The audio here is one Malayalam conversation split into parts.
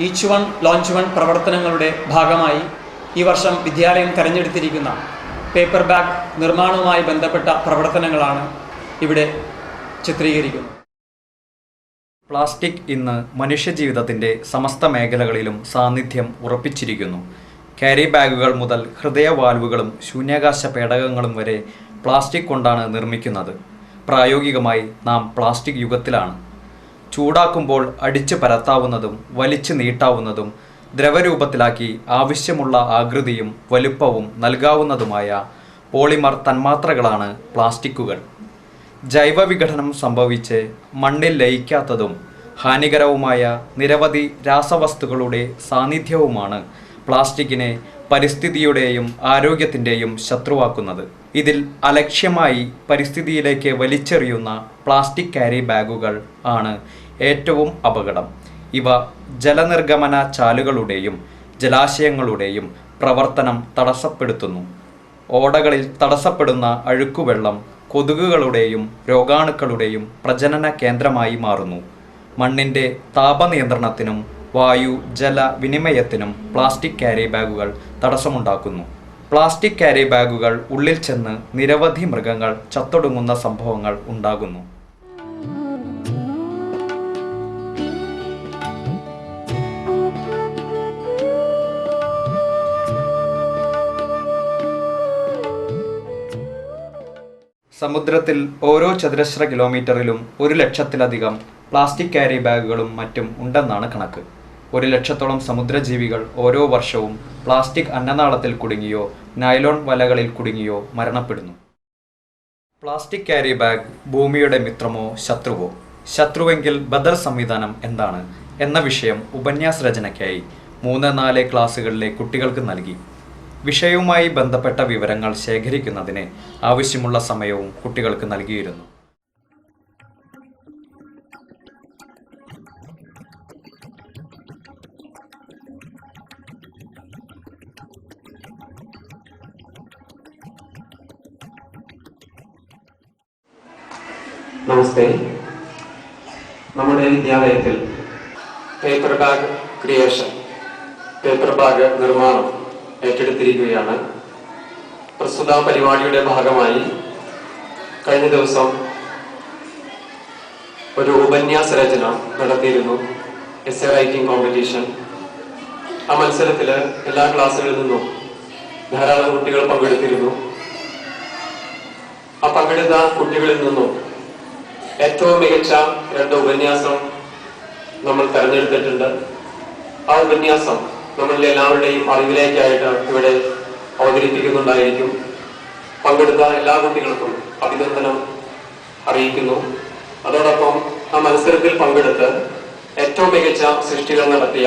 ഈച്ച് വൺ ലോഞ്ച് വൺ പ്രവർത്തനങ്ങളുടെ ഭാഗമായി ഈ വർഷം വിദ്യാലയം തിരഞ്ഞെടുത്തിരിക്കുന്ന പേപ്പർ ബാഗ് നിർമ്മാണവുമായി ബന്ധപ്പെട്ട പ്രവർത്തനങ്ങളാണ് ഇവിടെ ചിത്രീകരിക്കുന്നത്. പ്ലാസ്റ്റിക് ഇന്ന് മനുഷ്യജീവിതത്തിൻ്റെ സമസ്ത മേഖലകളിലും സാന്നിധ്യം ഉറപ്പിച്ചിരിക്കുന്നു. ക്യാരി ബാഗുകൾ മുതൽ ഹൃദയവാൽവുകളും ശൂന്യാകാശ പേടകങ്ങളും വരെ പ്ലാസ്റ്റിക് കൊണ്ടാണ് നിർമ്മിക്കുന്നത്. പ്രായോഗികമായി നാം പ്ലാസ്റ്റിക് യുഗത്തിലാണ്. ചൂടാക്കുമ്പോൾ അടിച്ചു പരത്താവുന്നതും വലിച്ചു നീട്ടാവുന്നതും ദ്രവരൂപത്തിലാക്കി ആവശ്യമുള്ള ആകൃതിയും വലുപ്പവും നൽകാവുന്നതുമായ പോളിമർ തന്മാത്രകളാണ് പ്ലാസ്റ്റിക്കുകൾ. ജൈവ വിഘടനം സംഭവിച്ച് മണ്ണിൽ ലയിക്കാത്തതും ഹാനികരവുമായ നിരവധി രാസവസ്തുക്കളുടെ സാന്നിധ്യവുമാണ് പ്ലാസ്റ്റിക്കിനെ പരിസ്ഥിതിയുടെയും ആരോഗ്യത്തിൻ്റെയും ശത്രുവാക്കുന്നത്. ഇതിൽ അലക്ഷ്യമായി പരിസ്ഥിതിയിലേക്ക് വലിച്ചെറിയുന്ന പ്ലാസ്റ്റിക് ക്യാരി ബാഗുകൾ ആണ് ഏറ്റവും അപകടം. ഇവ ജലനിർഗമന ചാലുകളുടെയും ജലാശയങ്ങളുടെയും പ്രവർത്തനം തടസ്സപ്പെടുത്തുന്നു. ഓടകളിൽ തടസ്സപ്പെടുന്ന അഴുക്കുവെള്ളം കൊതുകുകളുടെയും രോഗാണുക്കളുടെയും പ്രജനന കേന്ദ്രമായി മാറുന്നു. മണ്ണിൻ്റെ താപനിയന്ത്രണത്തിനും വായു ജല വിനിമയത്തിനും പ്ലാസ്റ്റിക് ക്യാരി ബാഗുകൾ തടസ്സമുണ്ടാക്കുന്നു. പ്ലാസ്റ്റിക് ക്യാരി ബാഗുകൾ ഉള്ളിൽ ചെന്ന് നിരവധി മൃഗങ്ങൾ ചത്തൊടുങ്ങുന്ന സംഭവങ്ങൾ ഉണ്ടാകുന്നു. സമുദ്രത്തിൽ ഓരോ ചതുരശ്ര കിലോമീറ്ററിലും 1,00,000-ലധികം പ്ലാസ്റ്റിക് ക്യാരി ബാഗുകളും മറ്റും ഉണ്ടെന്നാണ് കണക്ക്. 1,00,000-ഓളം സമുദ്രജീവികൾ ഓരോ വർഷവും പ്ലാസ്റ്റിക് അന്നനാളത്തിൽ കുടുങ്ങിയോ നൈലോൺ വലകളിൽ കുടുങ്ങിയോ മരണപ്പെടുന്നു. പ്ലാസ്റ്റിക് ക്യാരി ബാഗ് ഭൂമിയുടെ മിത്രമോ ശത്രുവോ? ശത്രുവെങ്കിൽ ബദൽ സംവിധാനം എന്താണ് എന്ന വിഷയം ഉപന്യാസ രചനയ്ക്കായി 3-4 ക്ലാസ്സുകളിലെ കുട്ടികൾക്ക് നൽകി. വിഷയവുമായി ബന്ധപ്പെട്ട വിവരങ്ങൾ ശേഖരിക്കുന്നതിന് ആവശ്യമുള്ള സമയവും കുട്ടികൾക്ക് നൽകിയിരുന്നു. നമസ്തേ. നമ്മുടെ വിദ്യാലയത്തിൽ paper bag creation, paper bag നിർമ്മാണം ഏറ്റെടുത്തിരിക്കുകയാണ്. പ്രസ്തുത പരിപാടിയുടെ ഭാഗമായി കഴിഞ്ഞ ദിവസം ഒരു ഉപന്യാസ രചന നടത്തിയിരുന്നു, എസ്സേ റൈറ്റിംഗ് കോമ്പറ്റീഷൻ. ആ മത്സരത്തിൽ എല്ലാ ക്ലാസ്സുകളിൽ നിന്നും ധാരാളം കുട്ടികൾ പങ്കെടുത്തിരുന്നു. ആ പങ്കെടുത്ത കുട്ടികളിൽ നിന്നും ഏറ്റവും മികച്ച 2 ഉപന്യാസം നമ്മൾ തെരഞ്ഞെടുത്തിട്ടുണ്ട്. ആ ഉപന്യാസം നമ്മളുടെ എല്ലാവരുടെയും അറിവിലേക്കായിട്ട് ഇവിടെ അവതരിപ്പിക്കുന്നുണ്ടായിരിക്കും. പങ്കെടുത്ത എല്ലാ കുട്ടികൾക്കും അഭിനന്ദനം അറിയിക്കുന്നു. അതോടൊപ്പം ആ മത്സരത്തിൽ പങ്കെടുത്ത് ഏറ്റവും മികച്ച സൃഷ്ടികൾ നടത്തിയ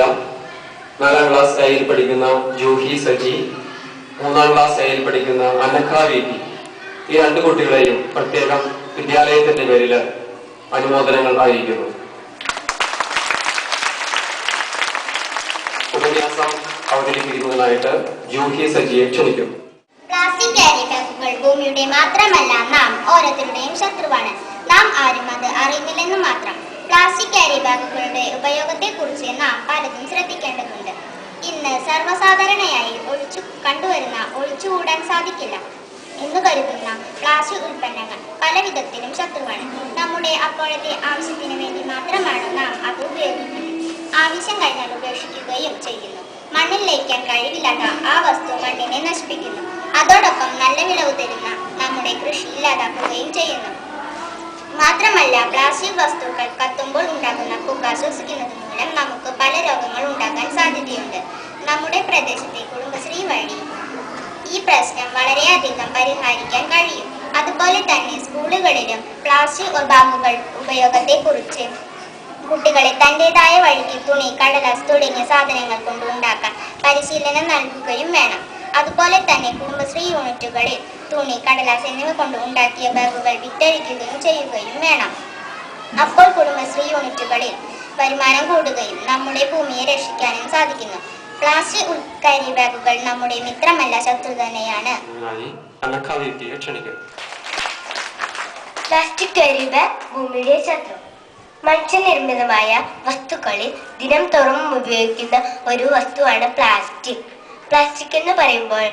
4ാം ക്ലാസ് എയിൽ പഠിക്കുന്ന ജൂഹി സജി, 3ാം ക്ലാസ് എയിൽ പഠിക്കുന്ന അനഖ വീതി, ഈ 2 കുട്ടികളെയും പ്രത്യേകം വിദ്യാലയത്തിന്റെ പേരിൽ അനുമോദനങ്ങൾ അറിയിക്കുന്നു. ഉപന്യാസം അവതരിപ്പിക്കുന്നതിനായിട്ട് ജൂഹി സജിയെ ക്ഷണിക്കുന്നു. പ്ലാസ്റ്റിക് ക്യാരി ബാഗുകൾ ഭൂമിയുടെ മാത്രമല്ല നാം ഓരോരുത്തരുടെയും ശത്രുവാണ്. നാം ആരും അത് അറിയുന്നില്ലെന്ന് മാത്രം. പ്ലാസ്റ്റിക് ക്യാരി ബാഗുകളുടെ ഉപയോഗത്തെക്കുറിച്ച് നാം പലതും ശ്രദ്ധിക്കേണ്ടതുണ്ട്. ഇന്ന് സർവ്വസാധാരണയായി ഒഴിച്ചുകൂടാൻ സാധിക്കില്ല എന്ന് കരുതുന്ന പ്ലാസ്റ്റിക് ഉൽപ്പന്നങ്ങൾ പല വിധത്തിലും ശത്രുവാണ്. നമ്മുടെ അപ്പോഴത്തെ ആവശ്യത്തിന് വേണ്ടി മാത്രമാണ് നാം അത് ഉപയോഗിക്കുന്നത്. ആവശ്യം കഴിഞ്ഞാൽ ഉപേക്ഷിക്കുകയും ചെയ്യുന്നു. മണ്ണിൽ ലയിക്കാൻ കഴിവില്ലാത്ത ആ വസ്തു മണ്ണിനെ നശിപ്പിക്കുന്നു. അതോടൊപ്പം നല്ല വിളവ് തരുന്ന നമ്മുടെ കൃഷി ഇല്ലാതാക്കുകയും ചെയ്യുന്നു. മാത്രമല്ല, പ്ലാസ്റ്റിക് വസ്തുക്കൾ കത്തുമ്പോൾ ഉണ്ടാകുന്ന പുക ശ്വസിക്കുന്നത് മൂലം നമുക്ക് പല രോഗങ്ങൾ ഉണ്ടാകാൻ സാധ്യതയുണ്ട്. നമ്മുടെ പ്രദേശത്തെ കുടുംബശ്രീ വഴി ഈ പ്രശ്നം വളരെയധികം പരിഹരിക്കാൻ കഴിയും. അതുപോലെ തന്നെ സ്കൂളുകളിലും പ്ലാസ്റ്റിക് ബാഗുകൾ ഉപയോഗത്തെക്കുറിച്ച് കുട്ടികളെ തൻ്റെതായ വഴിക്ക് തുണി, കടലാസ് തുടങ്ങിയ സാധനങ്ങൾ കൊണ്ട് ഉണ്ടാക്കാൻ പരിശീലനം നൽകുകയും വേണം. അതുപോലെ തന്നെ കുടുംബശ്രീ യൂണിറ്റുകളിൽ തുണി, കടലാസ് എന്നിവ കൊണ്ട് ഉണ്ടാക്കിയ ബാഗുകൾ വിറ്റഴിക്കുകയും ചെയ്യുകയും വേണം. അപ്പോൾ കുടുംബശ്രീ യൂണിറ്റുകളിൽ വരുമാനം കൂടുകയും നമ്മുടെ ഭൂമിയെ രക്ഷിക്കാനും സാധിക്കുന്നു. പ്ലാസ്റ്റിക് ക്യാരി ബാഗുകൾ നമ്മുടെ മിത്രമല്ല, ശത്രു തന്നെയാണ്. പ്ലാസ്റ്റിക് ക്യാരി ബാഗ് ഭൂമിയുടെ ശത്രു. മനുഷ്യനിർമ്മിതമായ വസ്തുക്കളിൽ ദിനം തോറും ഉപയോഗിക്കുന്ന ഒരു വസ്തുവാണ് പ്ലാസ്റ്റിക്. പ്ലാസ്റ്റിക് എന്ന് പറയുമ്പോൾ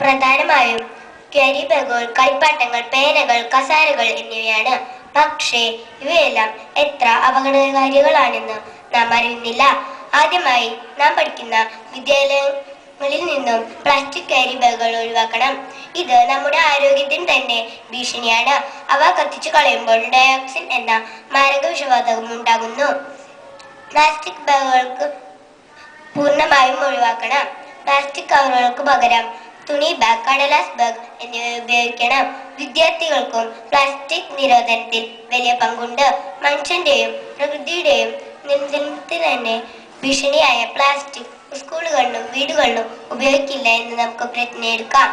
പ്രധാനമായും ക്യാരി ബാഗുകൾ, കളിപ്പാട്ടങ്ങൾ, പേനകൾ, കസാരകൾ എന്നിവയാണ്. പക്ഷേ ഇവയെല്ലാം എത്ര അപകടകാരികളാണെന്ന് നാം അറിയുന്നില്ല. ആദ്യമായി നാം പഠിക്കുന്ന വിദ്യാലയങ്ങളിൽ നിന്നും പ്ലാസ്റ്റിക് ക്യാരി ബാഗുകൾ ഒഴിവാക്കണം. ഇത് നമ്മുടെ ആരോഗ്യത്തിന് തന്നെ ഭീഷണിയാണ്. അവ കത്തിച്ചു കളയുമ്പോൾ ഡയോക്സിൻ എന്ന മാരക വിഷവാതകം ഉണ്ടാകുന്നു. പ്ലാസ്റ്റിക് ബാഗുകൾക്ക് പൂർണ്ണമായും ഒഴിവാക്കണം. പ്ലാസ്റ്റിക് കവറുകൾക്ക് പകരം തുണി ബാഗ്, കടലാസ് ബാഗ് എന്നിവ ഉപയോഗിക്കണം. വിദ്യാർത്ഥികൾക്കും പ്ലാസ്റ്റിക് നിരോധനത്തിൽ വലിയ പങ്കുണ്ട്. മനുഷ്യന്റെയും പ്രകൃതിയുടെയും നിലനിൽപ്പിന് തന്നെ ഭീഷണിയായ പ്ലാസ്റ്റിക് സ്കൂളുകളിലും വീടുകളിലും ഉപയോഗിക്കില്ല എന്ന് നമുക്ക് പ്രതിജ്ഞ എടുക്കാം.